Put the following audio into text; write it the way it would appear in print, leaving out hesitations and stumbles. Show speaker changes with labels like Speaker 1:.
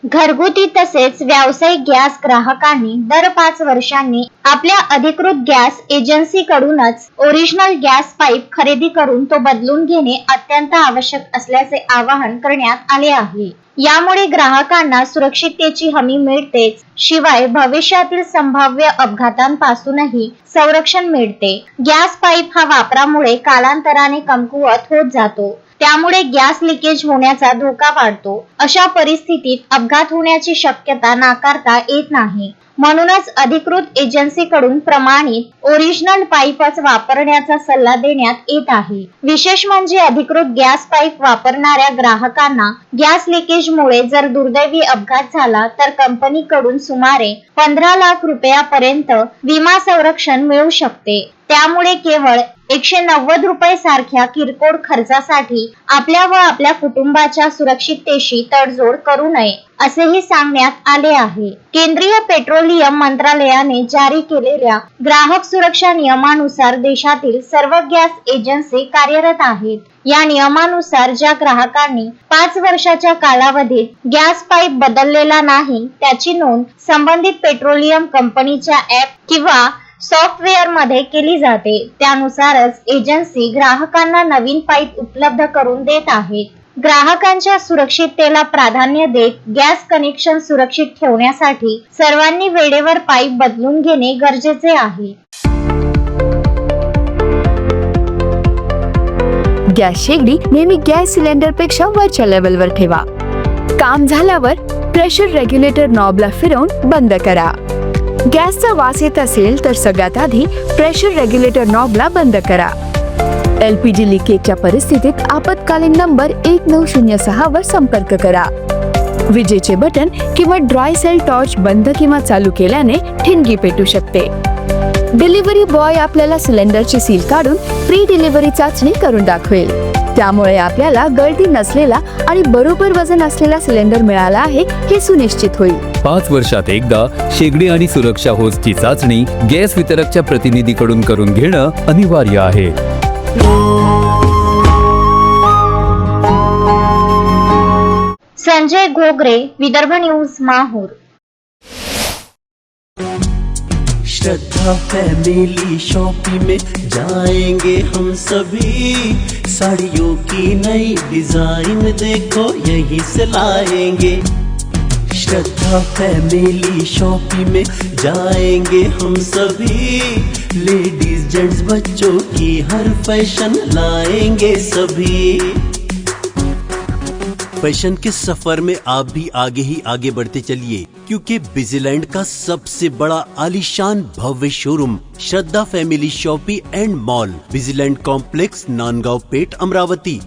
Speaker 1: घरगुती तसेच व्यावसायिक गॅस ग्राहकांनी दर 5 वर्षांनी आपल्या अधिकृत गॅस एजन्सीकडूनच ओरिजिनल गॅस पाईप खरेदी करून तो बदलून घेणे अत्यंत आवश्यक असल्याचे आवाहन करण्यात आले आहे। यामुळे ग्राहकांना सुरक्षिततेची हमी मिळतेच, शिवाय भविष्यातील संभाव्य अपघातांपासूनही संरक्षण मिळते। गॅस पाईप हा वापरामुळे कालांतराने कमकुवत होत जातो, त्यामुळे गॅस लिकेज होण्याचा धोका वाढतो। अशा परिस्थितीत अपघात होण्याची शक्यता नाकारता येत नाही। म्हणूनच अधिकृत एजन्सीकडून प्रमाणित ओरिजिनल पाईपच वापरण्याचा सल्ला देण्यात येत आहे। विशेष म्हणजे अधिकृत गॅस पाईप वापरणाऱ्या ग्राहकांना गॅस लिकेजमुळे जर दुर्दैवी अपघात झाला तर कंपनीकडून सुमारे 15 लाख रुपयापर्यंत विमा संरक्षण मिळू शकते। त्यामुळे केवळ 190 रुपये सारख्या किरकोळ खर्चासाठी आपल्या व आपल्या कुटुंबाच्या सुरक्षिततेशी तडजोड करू नये, असेही सांगण्यात आले आहे। केंद्रीय पेट्रोलियम मंत्रालयाने जारी केलेल्या ग्राहक सुरक्षा नियमानुसार देशातील सर्व गॅस एजन्सी कार्यरत आहेत। या नियमानुसार ज्या ग्राहकांनी 5 वर्षाच्या कालावधीत गॅस पाईप बदललेला नाही, त्याची नोंद संबंधित पेट्रोलियम कंपनीच्या ॲप किंवा सॉफ्टवेअर मध्ये केली जाते। त्यानुसारच एजन्सी ग्राहकांना नवीन पाईप उपलब्ध करून देत आहेत। ग्राहकांच्या सुरक्षिततेला प्राधान्य देत गॅस कनेक्शन सुरक्षित ठेवण्यासाठी सर्वांनी वेळेवर पाईप बदलून घेणे गरजेचे आहे।
Speaker 2: गॅस शेगडी नेहमी गॅस सिलेंडर पेक्षा वरच्या लेवलवर ठेवा। काम झाल्यावर प्रेशर रेग्युलेटर नॉबला फिरवून बंद करा। गॅसचा वास येत असेल तर सगळ्यात आधी प्रेशर रेग्युलेटर नॉबला बंद करा। एलपीजी लिकेजच्या परिस्थितीत आपत्कालीन नंबर 1906 वर संपर्क करा। विजेचे बटन किंवा ड्राय सेल टॉर्च बंद किंवा चालू केल्याने ठिणगी पेटू शकते। डिलिव्हरी बॉय आपल्याला सिलेंडरची सील काढून प्री डिलिव्हरी चाचणी करून दाखवेल। त्यामुळे आपल्याला गळती नसलेला आणि बरोबर वजन असलेला सिलेंडर मिळाला आहे हे सुनिश्चित होईल।
Speaker 3: 5 वर्षात एकदा शेगडी आणि सुरक्षा होस्टची चाचणी गॅस वितरकच्या प्रतिनिधीकडून करून घेणं अनिवार्य आहे।
Speaker 1: संजय घोगरे, विदर्भ न्यूज, माहूर।
Speaker 4: श्रद्धा फैमिली शॉपिंग में जाएंगे हम सभी, साड़ियों की नई डिजाइन देखो यहीं से लाएंगे। श्रद्धा फैमिली शॉपिंग में जाएंगे हम सभी, लेडीज जेंट्स बच्चों की हर फैशन लाएंगे सभी। फैशन के सफर में आप भी आगे ही आगे बढ़ते चलिए, क्योंकि बिजीलैंड का सबसे बड़ा आलीशान भव्य showroom Shraddha family shopping and mall, Busyland complex, Nandgaon Peth, Amravati.